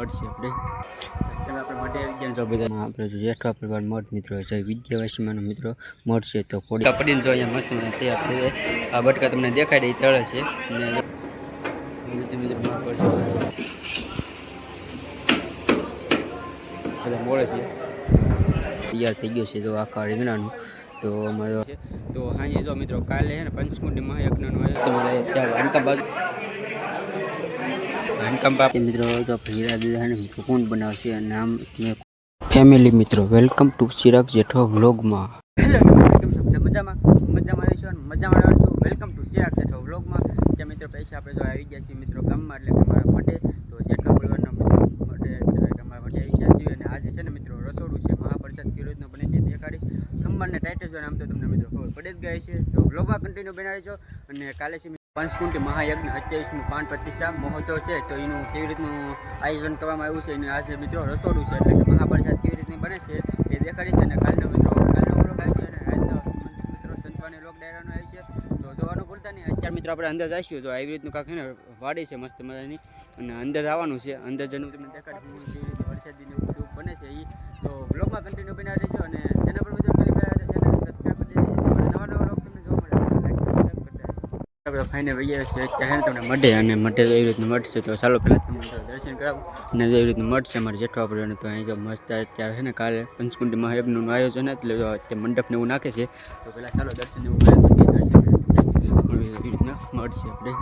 મળશે આપણે મઢે આવી ગયા તો બધા આપણે જો જેઠવા પરિવાર મઠ મિત્રો છે વિદ્યાવાસીમાંનો મિત્રો મળશે તો કોડી પડીને જો અહીંયા મસ્ત તે આપણે આ બટકા તમને દેખાય દે તળે છે અને મિત્રો મળે છે તૈયાર થઈ ગયો છે તો આખા રીંગણાનું તો અમારો તો હા જો મિત્રો કાલે છે ને પંચકુંડી મહાયજ્ઞનું આયોજન ત્યાં વાનકામ મિત્રો તો હીરા દીધા ને મિત્રો કોણ બનાવશે નામ ફેમિલી મિત્રો વેલકમ ટુ ચિરાગ જેઠો વ્લોગમાં મજામાં આવીશું મજામાં છું વેલકમ ટુ ચિરાગ જેઠો વ્લોગમાં ત્યાં મિત્રો પૈસા આપણે જો આવી ગયા છીએ મિત્રો ગામમાં એટલે અમારા માટે તો જેઠા પરિવારના મિત્રો માટે અમારા માટે આવી ગયા છીએ અને આજે છે ને મિત્રો રસોડું છે મહાપ્રસાદ કેવી રીતનું બને છે દેખાડીશ ખંભાને ટાઈટ જ આમ તો તમને મિત્રો ખબર પડે જ ગઈ છે તો વ્લોગમાં કન્ટિન્યુ બનાવી છો અને કાલે છે પંચકુંડી મહાયજ્ઞ 28મું પાન પ્રતિષ્ઠા મહોત્સવ છે તો એનું કેવી રીતનું આયોજન કરવામાં આવ્યું છે એનું આજે મિત્રો રસોડું છે એટલે કે મહાપ્રસાદ કેવી રીતની બને છે એ દેખાડીશ અને કાલનો વ્લોગ આવી છે અને આજનો મિત્રો સંતવાની લોક ડાયરાનો આવી છે તો જોવાનું ભૂલતા નહીં અત્યારે મિત્રો આપણે અંદર જઈશું તો આવી રીતનું કાંક ને વાડી છે મસ્ત મજાની અને અંદર આવવાનું છે અંદર જનું તમને દેખાડીશું કેવી રીતે વરસાદી એવું બધું બને છે એ તો વ્લોગમાં કન્ટિન્યુ બનાવી દેજો અને ચેનલ પર બધું ક્લિક કરાવે તો ચેનલને સબસ્ક્રાઈબ કરી દેજો નવા વ્લોગ તમને જોવા મળે ફાઈને વૈયા છે ત્યાં તમને મળે અને મળે તો એવી રીતનું મળશે તો ચાલો પહેલાં તમને દર્શન કરાવું અને એવી રીતનું મળશે અમારે જેઠવા પડે તો અહીં જો મસ્ત અત્યારે છે ને કાલે પંચકુંડી મહાયજ્ઞનું આયોજન એટલે તે મંડપને એવું નાખે છે તો પહેલાં ચાલો દર્શન એવું કરે દર્શન એવી રીતના મળશે આપણે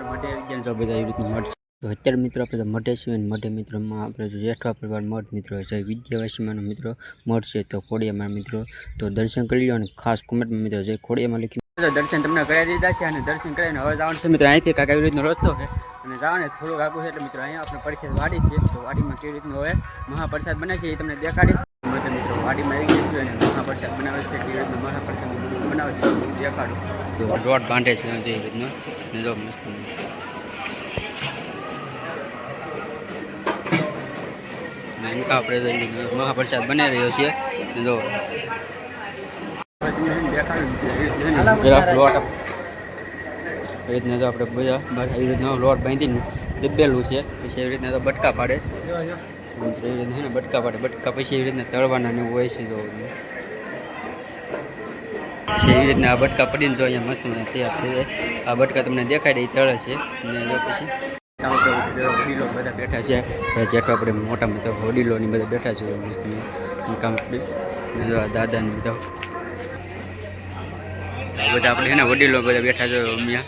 મઢે આવી ગયા તો બધા એવી રીતનું મળશે તો અત્યારે મિત્રો આપણે મઢે છીએ અને મઢે મિત્રોમાં આપણે જો જેઠવા પરિવાર મઠ મિત્રો છે વિદ્યાવાસીમાંનો મિત્રો મળશે તો ખોડિયામાં મિત્રો તો દર્શન કરી લો અને ખાસ કોમેન્ટમાં મિત્રો છે ખોડિયામાં લખી દર્શન તમને કરાવી દીધા છે અને દર્શન કરીને હવે જવાનું છે મિત્રો અહીંથી કાંઈક એવી રીતનો રસ્તો છે અને જવાને થોડુંક આગું છે એટલે મિત્રો અહીંયા આપણે પડખે વાડી છે તો વાડીમાં કેવી રીતનું હવે મહાપ્રસાદ બને છે એ તમને દેખાડીશ મિત્રો વાડીમાં આવી ગયા છે અને મહાપ્રસાદ બનાવે છે કેવી રીતનું મહાપ્રસાદ બનાવે છે દેખાડું તો રોડ બાંધે છે જે રીતનો ને જો મસ્ત આપણે મહાપ્રસાદ બનાવી રહ્યો છીએ જો લોટ રીતના તો આપણે બધા એવી રીતના લોટ બાંધીને દબેલું છે પછી એવી રીતના તો બટકા પાડે એવી રીતના છે ને બટકા પાડે બટકા પછી એવી રીતના તળવાના ને એવું હોય છે જો પછી એવી રીતના આ બટકા પડીને જો અહીંયા મસ્ત તૈયાર થઈ જાય આ બટકા તમને દેખાય દે એ તળે છે અને જો પછી વડીલો બધા બેઠા છે જેઠો આપણે મોટા મોટા વડીલોની બધા બેઠા છે મસ્ત કામ દાદા ને બધા બધા આપણે એના વડીલો બધા બેઠા છે અમિયા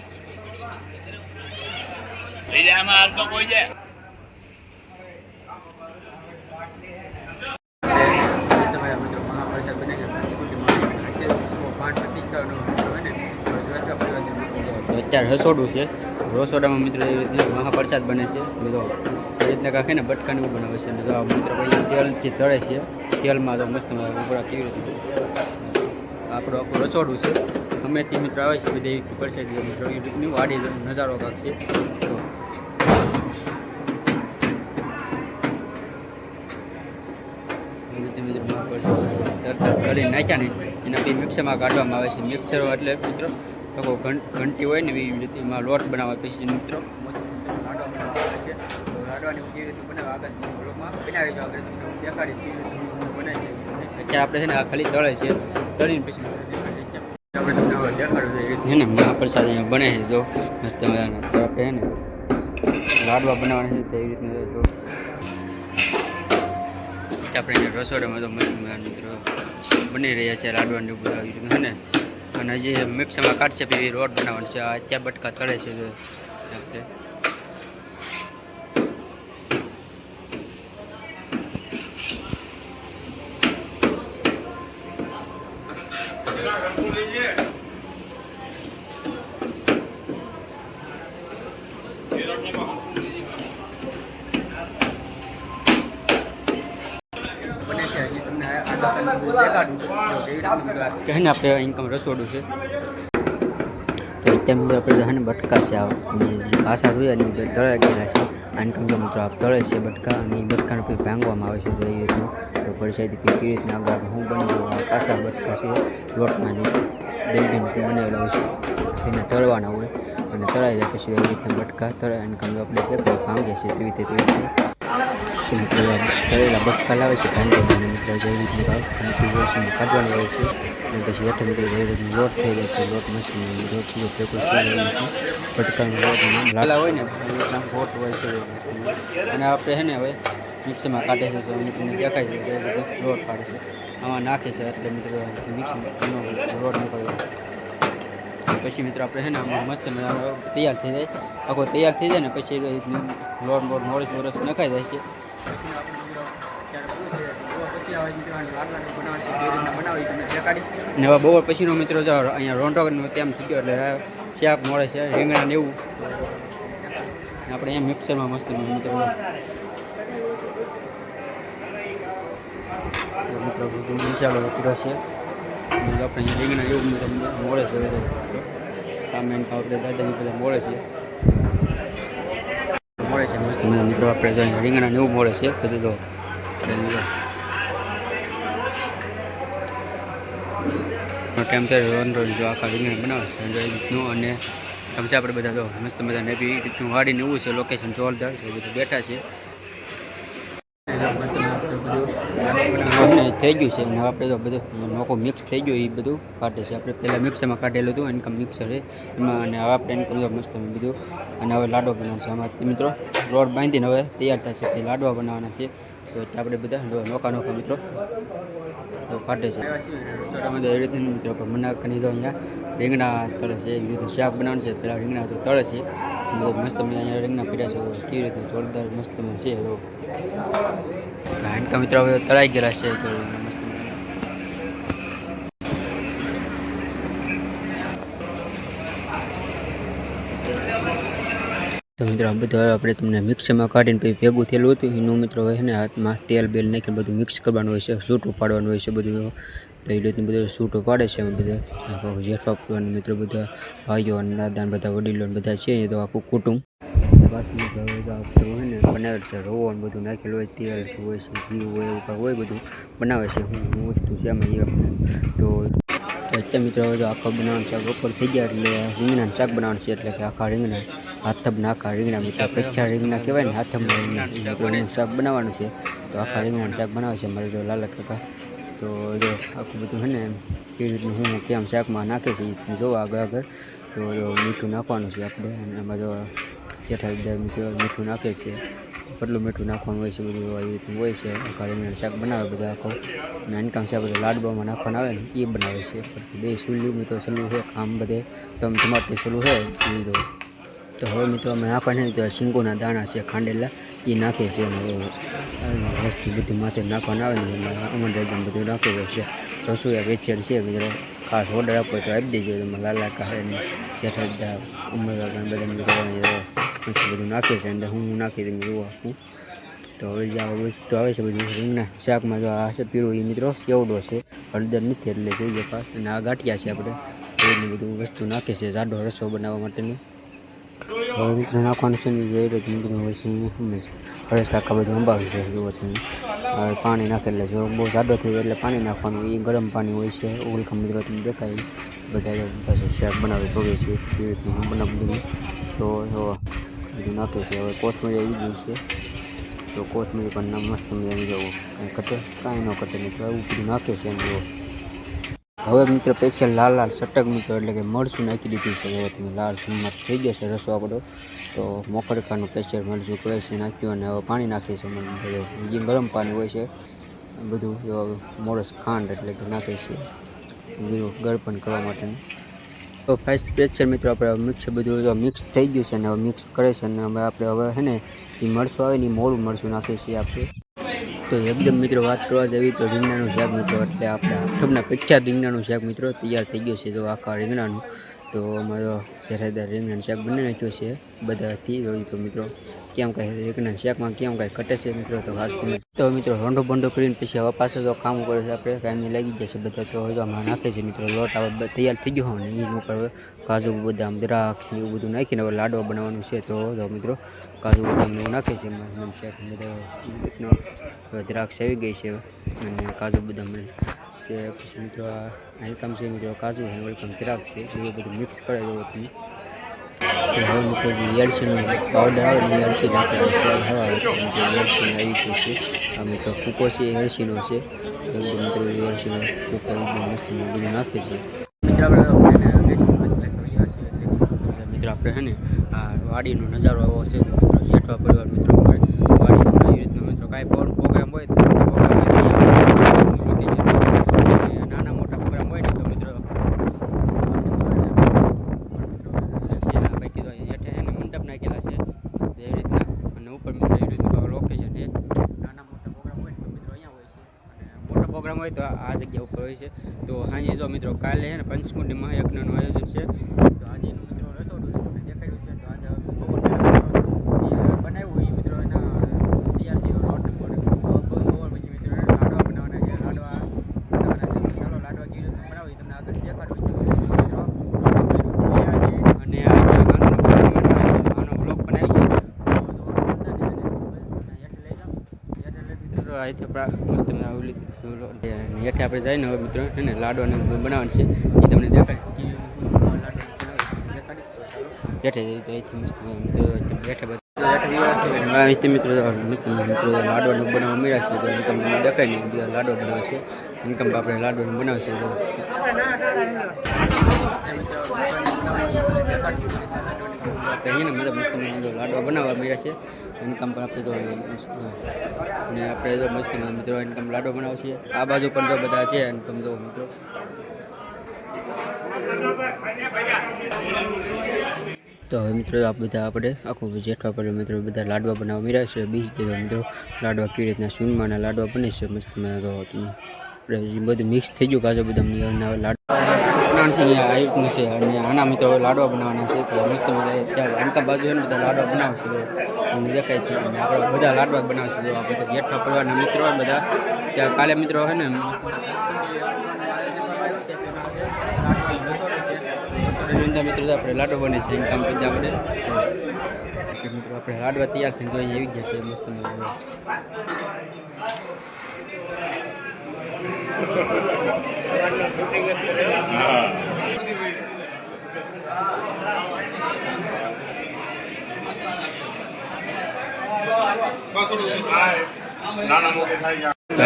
મહાપ્રસાદ બને છે અત્યારે રસોડું છે રસોડામાં મિત્રો એવી રીતે મહાપ્રસાદ બને છે મિત્રો એ રીતના કાંખે ને બટકાને એવું બનાવે છે અને જો મિત્રો પછી તેલથી તળે છે તેલમાં તો મસ્ત ઉપરા કેવી રીતે આપણું આખું રસોડું છે ગમેથી મિત્રો આવે છે બધી એવી પ્રસાદ મિત્રો એ રીતની વાડી નજારો કાંક છે તો મિત્રો મહાપ્રસાદ તરત કરી નાખ્યા ને એના પછી મિક્સરમાં કાઢવામાં આવે છે મિક્સર એટલે મિત્રો લોકો ઘંટી હોય ને એવી રીતે એમાં લોટ બનાવવા પછી મિત્રો લાડવાની કેવી રીતે બનાવે આગળ બ્લોગમાં બનાવી જાવ આગળ તમને દેખાડીશ કેવી રીતે બને છે અત્યારે આપણે છે ને આ ખાલી તળે છે તળીને પછી આપણે તમને દેખાડું છે ને મહાપ્રસાદ અહીંયા બને છે જો મસ્ત મજાના તો આપણે ને લાડવા બનાવવાના છે તેવી રીતના તો આપણે અહીંયા રસોડામાં તો મસ્ત મજાના મિત્રો બની રહ્યા છે લાડવાની ઉપર આવી રીતના ને અને હજી મિક્સરમાં કાઢશે પછી રોટ બનાવવાનું છે અત્યારે બટકા તળે છે કહે ને આપણે ઇન્કમ રસોડું છે તો અત્યારે મિત્રો આપણે ને બટકા છે જે કાસા જોયા ને એ તળા ગયેલા છે ઇન્કમ જો મિત્રો આપ તળે છે બટકા અને એ બટકાને પછી ભાંગવામાં આવે છે તો એ રીતનું તો પરસાઈથી કેવી રીતના આગળ હું બની જાઉં આ કાસા બટકા છે લોટમાંથી દંડીને બનાવેલા હોય છે એને તળવાના હોય અને તળાઈ જાય પછી એવી રીતના બટકા તળાય ઇન્કમ જો આપણે ભાંગે છે તેવી રીતે તો મિત્રો તળેલા બટકા લાવે છે ભાંગીને મિત્રો જેવી રીતનું કાઢવાનું હોય છે અને પછી હેઠળ મિત્રો જેવી રીતનું લોટ થઈ જાય છે લોટ મસ્ત રોટ ભેગું બટકાનો લોટ લાલા હોય ને એટલા લોટ હોય છે અને આપણે છે ને હવે મિક્સરમાં કાઢે છે મિત્રોને દેખાય છે કે લોટ કાઢે છે આમાં નાખે છે એટલે મિત્રો મિક્સમાં લોટ નીકળ્યો પછી મિત્રો આપણે છે ને આમાં મસ્ત તૈયાર થઈ જાય આખો તૈયાર થઈ જાય ને પછી લોટ બોટ મોરસ નખાઈ જાય છે ને હવે બપોર પછીનો મિત્રો જો અહીંયા રોંટો તેમ થઈ ગયો એટલે શાક મળે છે રીંગણા ને એવું આપણે અહીંયા મિક્સરમાં મસ્ત મિત્રો બધું મસાલો પૂરા છે આપણે અહીંયા રીંગણા એવું મળે છે સામે આપણે દાદાની બધા મળે છે મસ્ત મજા મિત્રો આપણે જો રીંગણા ને એવું મળે છે બધું તો ટાઈમ થાય રોજ આખા રીંગણા બનાવે છે રીતનું અને સમજા આપણે બધા તો મસ્ત મજા ને બી રીતનું વાડીને એવું છે લોકેશન જોરદાર છે બધું બેઠા છે થઈ ગયું છે અને આપણે તો બધું નોકો મિક્સ થઈ ગયો એ બધું કાઢે છે આપણે પહેલાં મિક્સરમાં કાઢેલું હતું ઇન્કમ મિક્સર છે એમાં અને હવે આપણે ઇન્કમ મસ્ત બધું અને હવે લાડવા બનાવશે આમાં મિત્રો રોડ બાંધીને હવે તૈયાર થશે પછી લાડવા બનાવવાના છે તો આપણે બધા નોકા મિત્રો તો કાઢે છે રસોડામાં એવી રીતે મિત્રો બનાવી તો અહીંયા રીંગણા તળે છે એવી રીતે શાક બનાવવાનું છે પહેલાં રીંગણા તો તળે છે મસ્ત અહીંયા રીંગણા પીડ્યા છે કેવી રીતે જોરદાર મસ્ત છે તો હાંડકા મિત્રો હવે તળાઈ ગયેલા છે તો મસ્ત તો મિત્રો આ બધું આપણે તમને મિક્સરમાં કાઢીને પછી ભેગું થયેલું હતું એનું મિત્રો હોય ને હાથમાં તેલ બેલ નાખીને બધું મિક્સ કરવાનું હોય છે સૂટું પાડવાનું હોય છે બધું તો એ રીતનું બધું સૂટું પાડે છે બધા જેઠવા મિત્રો બધા ભાઈઓ અને દાદા બધા વડીલો બધા છે એ તો આખું કુટુંબ બાકી હોય ને બનાવે છે રવો ને બધું નાખેલું હોય તેલ હોય છે ઘી હોય એવું કાંઈ હોય બધું બનાવે છે હું વસ્તુ છે આમાં એ તો અત્યારે મિત્રો હવે આખા બનાવવાનું શાક બપોર થઈ ગયા એટલે રીંગણાનું શાક બનાવવાનું છે એટલે કે આખા રીંગણા હાથબના આખા રીંગણા મિત્રો પચ્યા રીંગણા કહેવાય ને હાથબના રીંગણા મિત્રોનું શાક બનાવવાનું છે તો આખા રીંગણાનું શાક બનાવે છે મારે જો લાલા કાકા તો જો આખું બધું છે ને એ રીતનું હું કેમ શાકમાં નાખે છે એ તમે જોવો આગળ તો મીઠું નાખવાનું છે આપણે અને એમાં જો જેઠા મિત્રો મીઠું નાખે છે કેટલું મીઠું નાખવાનું હોય છે બધું એવી રીતનું હોય છે આખા રીંગણાનું શાક બનાવે બધું આખો અને ઇન્કમ શાક બધું લાડવામાં નાખવાનું આવે ને એ બનાવે છે બે સૂલ્યું મિત્રો સલું છે આમ બધે તમે ટમાટરની સલું છે એ તો હવે મિત્રો અમે નાખવાના તો શીંગોના દાણા છે ખાંડેલા એ નાખે છે અને વસ્તુ બધી માથે નાખવાના આવે ને અમર એકદમ બધું નાખેલું છે રસોઈયા વેચેર છે મિત્રો ખાસ ઓર્ડર આપો તો આપી દેજો તમે લાલા કહે ને જેઠા ઉમર બધા બધું નાખે છે અને હું નાખી દઉં જોવા આપું તો હવે જે આ વસ્તુ આવે છે બધું રીંગણા શાકમાં જો આ છે પીળું એ મિત્રો સેવડો છે હળદર નથી એટલે જોઈએ ખાસ અને આ ગાંઠિયા છે આપણે એની બધું વસ્તુ નાખે છે જાડો રસો બનાવવા માટેનું હવે મિત્રો નાખવાનું છે ને જે રીતે હોય છે હળેશ કાકા બધું અંબાવે છે જુઓ તમે હવે પાણી નાખે એટલે જો બહુ જાડો થઈ જાય એટલે પાણી નાખવાનું એ ગરમ પાણી હોય છે ઓલખા મિત્રો તમને દેખાય બધા પાસે શાક બનાવે જોવે છે એ રીતનું હું બનાવું બધું તો બધું નાખે છે હવે કોથમીર આવી ગઈ છે તો કોથમીર પણ મસ્ત મજાની જવું કાંઈ કટે કાંઈ ન કટે મિત્રો એવું બધું નાખે છે એમ જો હવે મિત્રો સ્પેશિયલ લાલ સટક મિત્રો એટલે કે મરચું નાખી દીધું છે હવે તમે લાલ સુમત થઈ ગયો છે રસો આપણો તો મોકરકાનું સ્પેશિયલ મરચું કરે છે નાખ્યું અને હવે પાણી નાખીએ છીએ જે ગરમ પાણી હોય છે બધું મોરસ ખાંડ એટલે કે નાખે છે ગળપણ કરવા માટેનું તો ફાસ્ટ સ્પેશિયલ મિત્રો આપણે મિક્સ બધું મિક્સ થઈ ગયું છે અને હવે મિક્સ કરે છે અને અમે આપણે હવે છે ને જે મરચું આવે ને એ મોડું મરચું નાખીએ છીએ આપણે તો એકદમ મિત્રો વાત કરવા જઈએ તો રીંગણાનું શાક મિત્રો એટલે આપણે આખબના પ્રખ્યાત રીંગણાનું શાક મિત્રો તૈયાર થઈ ગયું છે તો આખા રીંગણાનું તો અમારો જરેદાર રીંગણાનું શાક બની નાખ્યું છે બધાથી હોય તો મિત્રો કેમ કાંઈ રીંગણાના શાકમાં કેમ કાંઈ કટે છે મિત્રો તો ખાસ તો મિત્રો રોંઢો બોંઢો કરીને પછી હવે પાછો તો કામ કરે છે આપણે કાંઈ લાગી જશે બધા તો હવે આમાં નાખે છે મિત્રો લોટ હવે તૈયાર થઈ ગયો હોય ને એની ઉપર કાજુ બદામ દ્રાક્ષ ને એવું બધું નાખીને હવે લાડવા બનાવવાનું છે તો મિત્રો કાજુ બદામ એવું નાખે છે એમાં શાક બધા દ્રાક્ષ આવી ગઈ છે અને કાજુ બદામ છે પછી મિત્રો આ વેલકમ છે મિત્રો કાજુ છે વેલકમ દ્રાક્ષ છે એ બધું મિક્સ કરે દો તમે હવે મિત્રો ઈયળસીનો પાવડર આવે ને ઈયળસી નાખે સ્વાદ હવા આવે તો મિત્રો ઈયળસીને આવી ગઈ છે. આ મિત્રો કૂકો છે ઈયળસીનો છે. એકદમ મિત્રો ઈયળસીનો કૂકો એકદમ મસ્ત બધું નાખે છે. મિત્રો આપણે છે ને આ વાડીનો નજારો આવો છે. તો મિત્રો જેઠવા પરિવાર મિત્રો વાડીનો આવી રીતનો મિત્રો કાંઈ પ્રોગ્રામ હોય તો નાના મોટા પ્રોગ્રામ હોય ને તો મિત્રો મંડપ નાખેલા છે એવી રીતના અને ઉપર મિત્રો એવી રીતનું લોકેશન છે. નાના મોટા પ્રોગ્રામ હોય તો મિત્રો અહીંયા હોય છે અને મોટા પ્રોગ્રામ હોય તો આ જગ્યા ઉપર હોય છે. તો સાંજે જો મિત્રો કાલે છે ને પંચમુંડી મહાયજ્ઞનું આયોજન છે. તો આજે એનું મિત્રો રસોડું છે તમને દેખાડ્યું છે. તો આજે બનાવ્યું એ મિત્રો એના તૈયાર થયો રોડ પછી મિત્રો લાડવા બનાવવાના છે. લાડવા બનાવવાના છે. ચાલો લાડવા કેવી રીતે બનાવી તમને આગળ દેખાડું છે. અને આનો બ્લોગ બનાવી છે. અહીંથી મસ્ત હેઠે આપણે જઈએ ને હવે મિત્રો છે ને લાડવાને બનાવવાનું છે એ તમને દેખાડીશ. હેઠે જઈએ તો અહીંથી મસ્ત હેઠે અહીંથી મિત્રો મસ્ત મિત્રો લાડવાનું બનાવવા મળ્યા છે. તો ઇન્કમ તમને દેખાય નહીં બધા લાડવા બનાવે છે. ઇન્કમ આપણે લાડવાનું બનાવશે તો આપણે બધા મસ્ત લાડવા બનાવવા મળ્યા છે. ઇન્કમ પણ આપણે તો અને આપણે જો મસ્ત મિત્રો ઇન્કમ લાડવા બનાવશે. આ બાજુ પણ જો બધા છે ઇન્કમ જો મિત્રો તો હવે મિત્રો આ બધા આપણે આખું જેઠવા પર મિત્રો બધા લાડવા બનાવવા મળ્યા છે. બીજી કીધું મિત્રો લાડવા કેવી રીતના સૂનમાના લાડવા બને છે મસ્ત તો બધું મિક્સ થઈ ગયું કાજુ બદામની લાડવા બનાવવાનું છે. અહીંયા આયુટનું છે અને આના મિત્રો લાડવા બનાવવાના છે. તો મસ્ત ત્યાં અંકા બાજુ છે ને બધા લાડવા બનાવશે તો અમને દેખાય છે. અને આપણે બધા લાડવા બનાવશે તો આપણે જેઠવા પરિવારના મિત્રો બધા ત્યાં કાલે મિત્રો છે ને મિત્રો આપણે લાડવા બને છે ઇન્કમ પીધા આપણે મિત્રો આપણે લાડવા તૈયાર થઈને જોઈએ આવી ગયા છે મસ્ત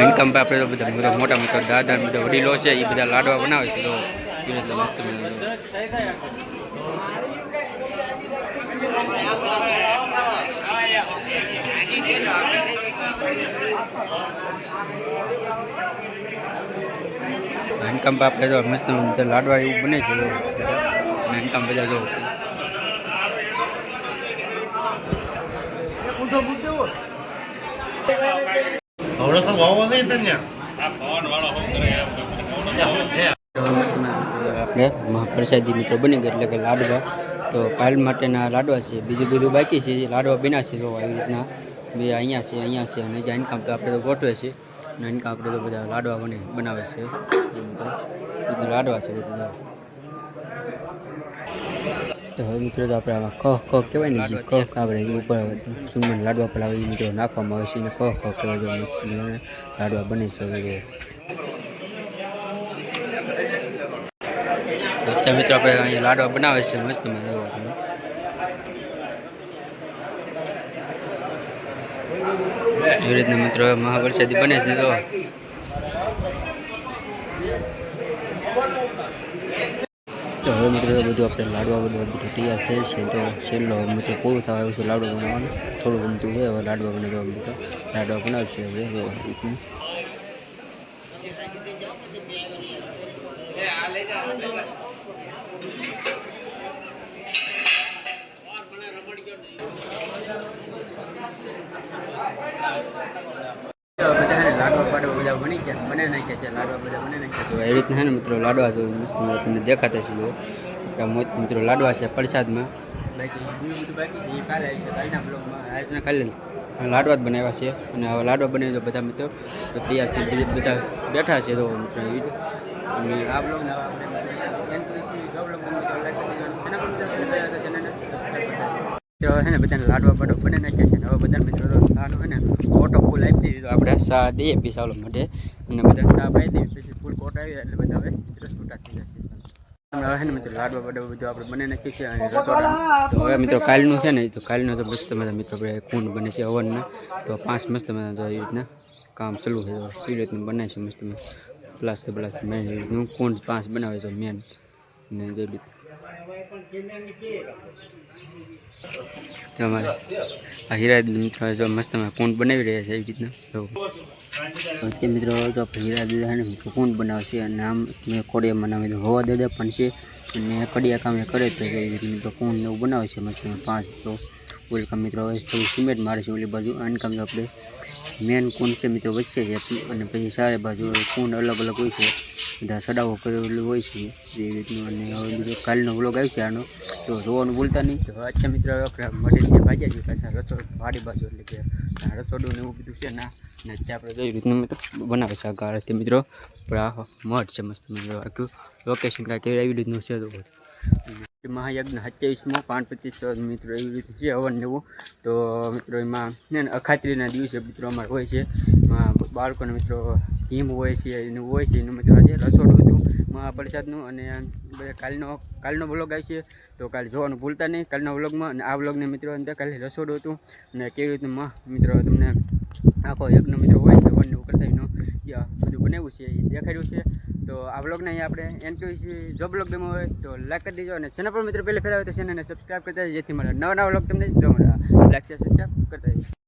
ઇન્કમ આપણે બધા મોટા મોટા દાદા બધા વડીલો છે એ બધા લાડવા બનાવે છે. તો મસ્ત ઇન્કમ આપણે જો મસ્ત લાડવા એવું બને છે. ઇન્કમ બધા જો આપણે પ્રસાદી મિત્રો બની ગયા એટલે કે લાડવા તો કાલ માટેના લાડવા છે. બીજું બધું બાકી છે લાડવા બન્યા છે. તો આવી રીતના બે અહીંયા છે અને જ્યાં ઇન્કમ તો આપણે તો ગોઠવે છે અને ઇન્કમ આપણે તો બધા લાડવા બનાવે છે. બધું લાડવા છે બધા. તો હવે મિત્રો તો આપણે આમાં કહ કહેવાય ને જે કહ આપણે ઉપર સુમન લાડવા પર આવે એ મિત્રો નાખવામાં આવે છે અને કહ કહેવાય લાડવા બને છે. અત્યારે મિત્રો આપણે અહીંયા લાડવા બનાવે છે મસ્ત એવી રીતના મિત્રો મહાવરસાદી બને છે. તો હવે મિત્રો બધું આપણે લાડવા બધું તૈયાર થઈ છે. તો છેલ્લો મિત્રો પૂરું થવા આવ્યું છે લાડવા બનાવવાનું. થોડું ગમતું છે હવે લાડવા બનાવવા મિત્રો લાડવા બનાવશે હવે લાડવા પાડવા બધા બની ગયા બને નાખ્યા છે. લાડવા બધા બને નાખ્યા. તો એ રીતના છે ને મિત્રો લાડવા તો મસ્ત તમને દેખાતા છે. મોત મિત્રો લાડવા છે પ્રસાદમાં. બાકી બીજું બધું બાકી છે એ કાલે આવી છે. કાલના બ્લોગમાં આજના કાલે લાડવા જ બનાવ્યા છે. અને હવે લાડવા બનાવી તો બધા મિત્રો તો તૈયાર થઈ બધા બેઠા છે. તો મિત્રો અને આ બ્લોગને આપણે છે ને બધાને લાડવા બાડો બને નાખ્યા છે. હવે બધા મિત્રો શાહનો છે ને ઓટો ફૂલ આપી દીધી. તો આપણે શાહ દઈએ પીસાવવા માટે અને બધા શાહ પાઈ દઈએ પછી ફૂલ કોટ આવી એટલે બધા હવે છૂટા થઈ જશે. હમણાં ને મિત્રો લાડવા બાડવા બધું આપણે બનાવી નાખ્યું છે અને રસોડા તો હવે મિત્રો કાલનું છે ને તો કાલનું તો મસ્ત મજા મિત્રો આપણે કુંડ બને છે અવનના તો 5 મસ્ત મજા તો એવી રીતના કામ ચાલુ છે તો એ રીતનું બનાવે છે મસ્ત પ્લાસ્ટર મેન રીતનું કુંડ 5 બનાવે છે મેન ને જે રીતે તમારે આ હીરા મિત્રો જો મસ્ત કુંડ બનાવી રહ્યા છે એવી રીતના તો મિત્રો તો હીરા દાદા ને કુંડ બનાવશે અને નામ મેં કોડિયામાં નામ હોવા દાદા પણ છે અને કડિયા કામ કરે તો એવી રીતે મિત્રો કુંડ એવું બનાવે છે મસ્ત 5 તો વેલકમ મિત્રો હવે થોડું સિમેન્ટ મારે છે ઓલી બાજુ આનકામ તો આપણે મેન કુંડ છે મિત્રો વચ્ચે છે અને પછી ચારે બાજુ કુંડ અલગ અલગ હોય છે બધા સડાવો કરેલું હોય છે એવી રીતનું અને હવે બીજો કાલનો વ્લોગ આવશે આનો તો જોવાનું ભૂલતા નહીં તો અચ્છા મિત્રો મટીરિયલ ભાગ્યા છે પાછા રસોડ વાડી બાજુ એટલે કે રસોડું ને એવું બધું છે ના ને ત્યાં આપણે જેવી રીતનું મિત્રો બનાવે છે આ ગાળથી મિત્રો પણ આ મઠ છે મસ્ત મિત્રો આખું લોકેશન કાંઈક એવી રીતનું છે તો મહાયજ્ઞ 27મો 5-25 મિત્રો એવી રીતે છે હવન ને એવું તો મિત્રો એમાં અખાત્રીના દિવસે મિત્રો અમારે હોય છે એમાં બાળકોને મિત્રો થીમ હોય છે એનું હોય છે એનું મિત્રો આજે રસોડું હતું મહાપ્રસાદનું અને બધા કાલનો વ્લોગ આવશે તો કાલે જોવાનું ભૂલતા નહીં કાલના વ્લોગમાં અને આ વ્લોગને મિત્રો અંદર કાલે રસોડું હતું અને કેવી રીતનું મિત્રો તમને આખો યજ્ઞ મિત્રો હોય છે વન એવું કરતા એનું બધું બનાવ્યું છે એ દેખાડ્યું છે તો આ વ્લોગને અહીં આપણે એન્ડ કરીશું જો વ્લોગ ગમ્યો હોય તો લાઈક કરી દેજો અને ચેનલ પર મિત્રો પહેલાં હોય તો ચેનલને સબસ્ક્રાઈબ કરતા જેથી મળે નવા વ્લોગ તમને જો મળે લાઈક સબસ્ક્રાઈબ કરતા